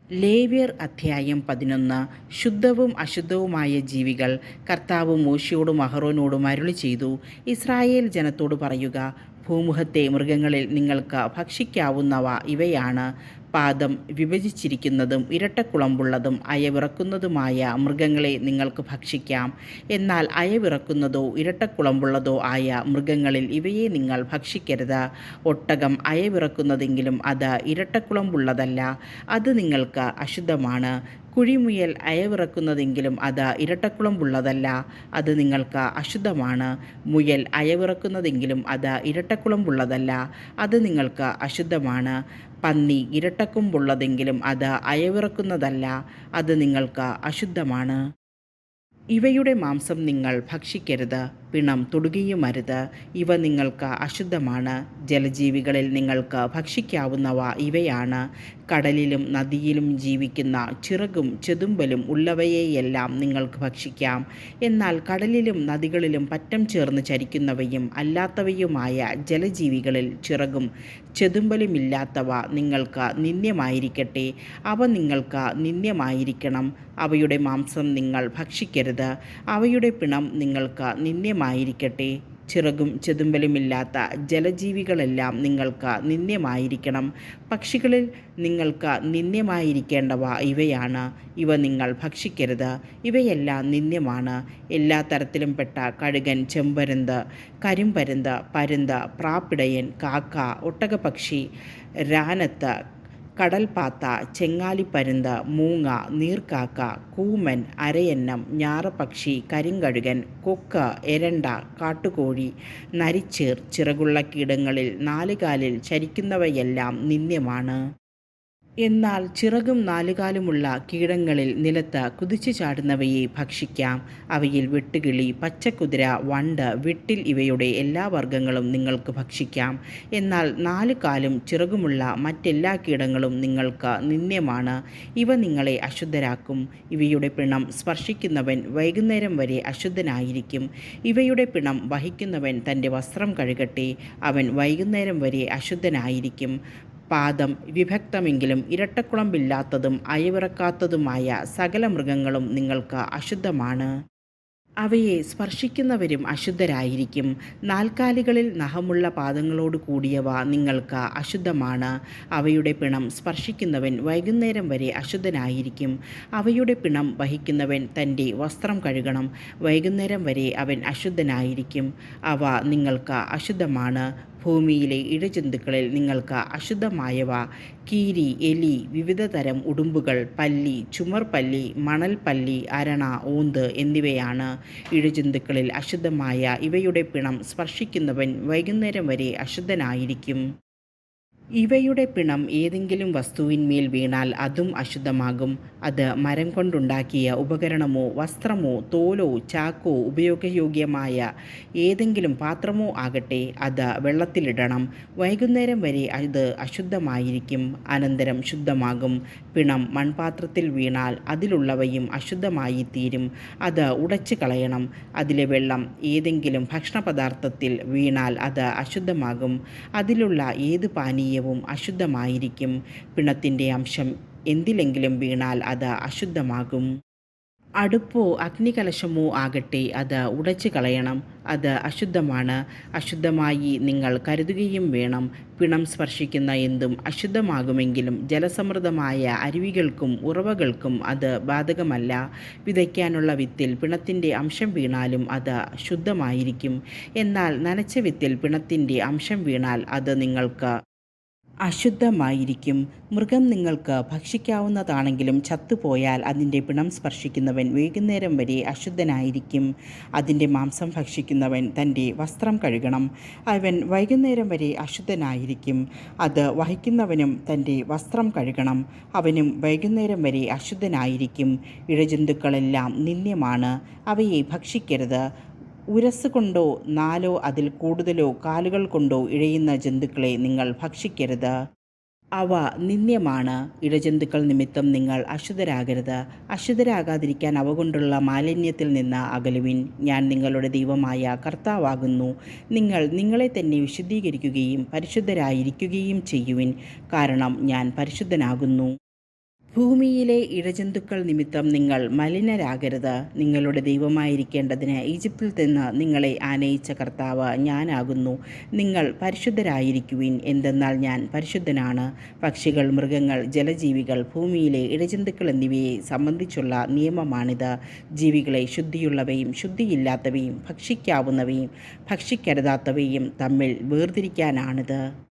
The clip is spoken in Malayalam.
ലേവ്യർ അധ്യായം 11. ശുദ്ധവും അശുദ്ധവുമായ ജീവികൾ. കർത്താവ് മോശെയോടും അഹറോനോടും അരുളിച്ചെയ്തു, ഇസ്രായേൽ ജനത്തോട് പറയുക, ഭൂമുഖത്തെ മൃഗങ്ങളിൽ നിങ്ങൾക്ക് ഭക്ഷിക്കാവുന്നവ ഇവയാണ്. പാദം വിഭജിച്ചിരിക്കുന്നതും ഇരട്ടക്കുളമ്പുള്ളതും അയവിറക്കുന്നതുമായ മൃഗങ്ങളെ നിങ്ങൾക്ക് ഭക്ഷിക്കാം. എന്നാൽ അയവിറക്കുന്നതോ ഇരട്ടക്കുളമ്പുള്ളതോ ആയ മൃഗങ്ങളിൽ ഇവയെ നിങ്ങൾ ഭക്ഷിക്കരുത്. ഒട്ടകം അയവിറക്കുന്നതെങ്കിലും അത് ഇരട്ടക്കുളമ്പുള്ളതല്ല, അത് നിങ്ങൾക്ക് അശുദ്ധമാണ്. കുഴിമുയൽ അയവിറക്കുന്നതെങ്കിലും അത് ഇരട്ടക്കുളമ്പുള്ളതല്ല, അത് നിങ്ങൾക്ക് അശുദ്ധമാണ്. മുയൽ അയവിറക്കുന്നതെങ്കിലും അത് ഇരട്ടക്കുളമ്പുള്ളതല്ല, അത് നിങ്ങൾക്ക് അശുദ്ധമാണ്. പന്നി ഇരട്ടക്കൊമ്പുള്ളതെങ്കിലും അത് അയവിറക്കുന്നതല്ല, അത് നിങ്ങൾക്ക് അശുദ്ധമാണ്. ഇവയുടെ മാംസം നിങ്ങൾ ഭക്ഷിക്കരുത്, പിണം തൊടുകയുമരുത്, ഇവ നിങ്ങൾക്ക് അശുദ്ധമാണ്. ജലജീവികളിൽ നിങ്ങൾക്ക് ഭക്ഷിക്കാവുന്നവ ഇവയാണ്. കടലിലും നദിയിലും ജീവിക്കുന്ന ചിറകും ചെതുമ്പലും ഉള്ളവയെയെല്ലാം നിങ്ങൾക്ക് ഭക്ഷിക്കാം. എന്നാൽ കടലിലും നദികളിലും പറ്റം ചേർന്ന് ചരിക്കുന്നവയും അല്ലാത്തവയുമായ ജലജീവികളിൽ ചിറകും ചെതുമ്പലുമില്ലാത്തവ നിങ്ങൾക്ക് നിന്ദ്യമായിരിക്കട്ടെ. അവ നിങ്ങൾക്ക് നിന്ദ്യമായിരിക്കണം. അവയുടെ മാംസം നിങ്ങൾ ഭക്ഷിക്കരുത്, അവയുടെ പിണം നിങ്ങൾക്ക് നിന്ദ്യമായിരിക്കട്ടെ. ചിറകും ചെതുമ്പലുമില്ലാത്ത ജലജീവികളെല്ലാം നിങ്ങൾക്ക് നിന്ദ്യമായിരിക്കണം. പക്ഷികളിൽ നിങ്ങൾക്ക് നിന്ദ്യമായിരിക്കേണ്ടവ ഇവയാണ്, ഇവ നിങ്ങൾ ഭക്ഷിക്കരുത്, ഇവയെല്ലാം നിന്ദ്യമാണ്. എല്ലാ തരത്തിലും പെട്ട കഴുകൻ, ചെമ്പരുന്ത്, കരിമ്പരുന്ത്, പരുന്ത്, പ്രാപ്പിടയൻ, കാക്ക, ഒട്ടകപ്പക്ഷി, രാനത്ത്, കടൽപ്പാത്ത, ചെങ്ങാലിപ്പരുന്ത്, മൂങ്ങ, നീർക്കാക്ക, കൂമൻ, അരയന്നം, ഞാറപ്പക്ഷി, കരിങ്കഴുകൻ, കൊക്ക്, എരണ്ട, കാട്ടുകോഴി, നരിച്ചീർ, ചിറകുള്ള കീടങ്ങളിൽ നാലുകാലിൽ ചരിക്കുന്നവയെല്ലാം നിന്ദ്യമാണ്. എന്നാൽ ചിറകും നാലുകാലുമുള്ള കീടങ്ങളിൽ നിലത്ത് കുതിച്ചു ചാടുന്നവയെ ഭക്ഷിക്കാം. അവയിൽ വെട്ടുകിളി, പച്ചക്കുതിര, വണ്ട്, വിട്ടിൽ ഇവയുടെ എല്ലാ വർഗ്ഗങ്ങളും നിങ്ങൾക്ക് ഭക്ഷിക്കാം. എന്നാൽ നാലുകാലും ചിറകുമുള്ള മറ്റെല്ലാ കീടങ്ങളും നിങ്ങൾക്ക് നിന്ദ്യമാണ്. ഇവ നിങ്ങളെ അശുദ്ധരാക്കും. ഇവയുടെ പിണം സ്പർശിക്കുന്നവൻ വൈകുന്നേരം വരെ അശുദ്ധനായിരിക്കും. ഇവയുടെ പിണം വഹിക്കുന്നവൻ തൻ്റെ വസ്ത്രം കഴുകട്ടെ, അവൻ വൈകുന്നേരം വരെ അശുദ്ധനായിരിക്കും. പാദം വിഭക്തമെങ്കിലും ഇരട്ടക്കുളമ്പില്ലാത്തതും അയവിറക്കാത്തതുമായ സകല മൃഗങ്ങളും നിങ്ങൾക്ക് അശുദ്ധമാണ്. അവയെ സ്പർശിക്കുന്നവരും അശുദ്ധരായിരിക്കും. നാൽക്കാലികളിൽ നഖമുള്ള പാദങ്ങളോട് കൂടിയവ നിങ്ങൾക്ക് അശുദ്ധമാണ്. അവയുടെ പിണം സ്പർശിക്കുന്നവൻ വൈകുന്നേരം വരെ അശുദ്ധനായിരിക്കും. അവയുടെ പിണം വഹിക്കുന്നവൻ തൻ്റെ വസ്ത്രം കഴുകണം, വൈകുന്നേരം വരെ അവൻ അശുദ്ധനായിരിക്കും. അവ നിങ്ങൾക്ക് അശുദ്ധമാണ്. ഭൂമിയിലെ ഇഴജന്തുക്കളിൽ നിങ്ങൾക്ക് അശുദ്ധമായവ കീരി, എലി, വിവിധ തരം ഉടുമ്പുകൾ, പല്ലി, ചുമർപല്ലി, മണൽപ്പല്ലി, അരണ, ഓന്ത് എന്നിവയാണ്. ഇഴജന്തുക്കളിൽ അശുദ്ധമായ ഇവയുടെ പിണം സ്പർശിക്കുന്നവൻ വൈകുന്നേരം വരെ അശുദ്ധനായിരിക്കും. ഇവയുടെ പിണം ഏതെങ്കിലും വസ്തുവിന്മേൽ വീണാൽ അതും അശുദ്ധമാകും. അത് മരം കൊണ്ടുണ്ടാക്കിയ ഉപകരണമോ വസ്ത്രമോ തോലോ ചാക്കോ ഉപയോഗയോഗ്യമായ ഏതെങ്കിലും പാത്രമോ ആകട്ടെ, അത് വെള്ളത്തിലിടണം. വൈകുന്നേരം വരെ അത് അശുദ്ധമായിരിക്കും, അനന്തരം ശുദ്ധമാകും. പിണം മൺപാത്രത്തിൽ വീണാൽ അതിലുള്ളവയും അശുദ്ധമായി തീരും. അത് ഉടച്ചു കളയണം. അതിലെ വെള്ളം ഏതെങ്കിലും ഭക്ഷണപദാർത്ഥത്തിൽ വീണാൽ അത് അശുദ്ധമാകും. അതിലുള്ള ഏത് പാനീയവും അശുദ്ധമായിരിക്കും. പിണത്തിൻ്റെ അംശം എന്തിലെങ്കിലും വീണാൽ അത് അശുദ്ധമാകും. അടുപ്പോ അഗ്നികലശമോ ആകട്ടെ, അത് ഉടച്ചു കളയണം. അത് അശുദ്ധമാണ്. അശുദ്ധമായി നിങ്ങൾ കരുതുകയും വേണം. പിണം സ്പർശിക്കുന്ന എന്തും അശുദ്ധമാകുമെങ്കിലും ജലസമൃദ്ധമായ അരുവികൾക്കും ഉറവകൾക്കും അത് ബാധകമല്ല. വിതയ്ക്കാനുള്ള വിത്തിൽ പിണത്തിൻ്റെ അംശം വീണാലും അത് ശുദ്ധമായിരിക്കും. എന്നാൽ നനച്ച വിത്തിൽ പിണത്തിൻ്റെ അംശം വീണാൽ അത് നിങ്ങൾക്ക് അശുദ്ധമായിരിക്കും. മൃഗം നിങ്ങൾക്ക് ഭക്ഷിക്കാവുന്നതാണെങ്കിലും ചത്തുപോയാൽ അതിൻ്റെ പിണം സ്പർശിക്കുന്നവൻ വൈകുന്നേരം വരെ അശുദ്ധനായിരിക്കും. അതിൻ്റെ മാംസം ഭക്ഷിക്കുന്നവൻ തൻ്റെ വസ്ത്രം കഴുകണം, അവൻ വൈകുന്നേരം വരെ അശുദ്ധനായിരിക്കും. അത് വഹിക്കുന്നവനും തൻ്റെ വസ്ത്രം കഴുകണം, അവനും വൈകുന്നേരം വരെ അശുദ്ധനായിരിക്കും. ഇഴജന്തുക്കളെല്ലാം നിന്ദ്യമാണ്, അവയെ ഭക്ഷിക്കരുത്. ഉരസ് കൊണ്ടോ നാലോ അതിൽ കൂടുതലോ കാലുകൾ കൊണ്ടോ ഇഴയുന്ന ജന്തുക്കളെ നിങ്ങൾ ഭക്ഷിക്കരുത്, അവ നിന്ദ്യമാണ്. ഇഴജന്തുക്കൾ നിമിത്തം നിങ്ങൾ അശുദ്ധരാകരുത്. അശുദ്ധരാകാതിരിക്കാൻ അവ കൊണ്ടുള്ള മാലിന്യത്തിൽ നിന്ന് അകലുവിൻ. ഞാൻ നിങ്ങളുടെ ദൈവമായ കർത്താവാകുന്നു. നിങ്ങൾ നിങ്ങളെ തന്നെ വിശുദ്ധീകരിക്കുകയും പരിശുദ്ധരായിരിക്കുകയും ചെയ്യുവിൻ, കാരണം ഞാൻ പരിശുദ്ധനാകുന്നു. ഭൂമിയിലെ ഇഴജന്തുക്കൾ നിമിത്തം നിങ്ങൾ മലിനരാകരുത്. നിങ്ങളുടെ ദൈവമായിരിക്കേണ്ടതിന് ഈജിപ്തിൽ നിന്ന് നിങ്ങളെ ആനയിച്ച കർത്താവ് ഞാനാകുന്നു. നിങ്ങൾ പരിശുദ്ധരായിരിക്കുവിൻ, എന്തെന്നാൽ ഞാൻ പരിശുദ്ധനാണ്. പക്ഷികൾ, മൃഗങ്ങൾ, ജലജീവികൾ, ഭൂമിയിലെ ഇഴജന്തുക്കൾ എന്നിവയെ സംബന്ധിച്ചുള്ള നിയമമാണിത്. ജീവികളെ ശുദ്ധിയുള്ളവയും ശുദ്ധിയില്ലാത്തവയും ഭക്ഷിക്കാവുന്നവയും ഭക്ഷിക്കരുതാത്തവയും തമ്മിൽ വേർതിരിക്കാനാണിത്.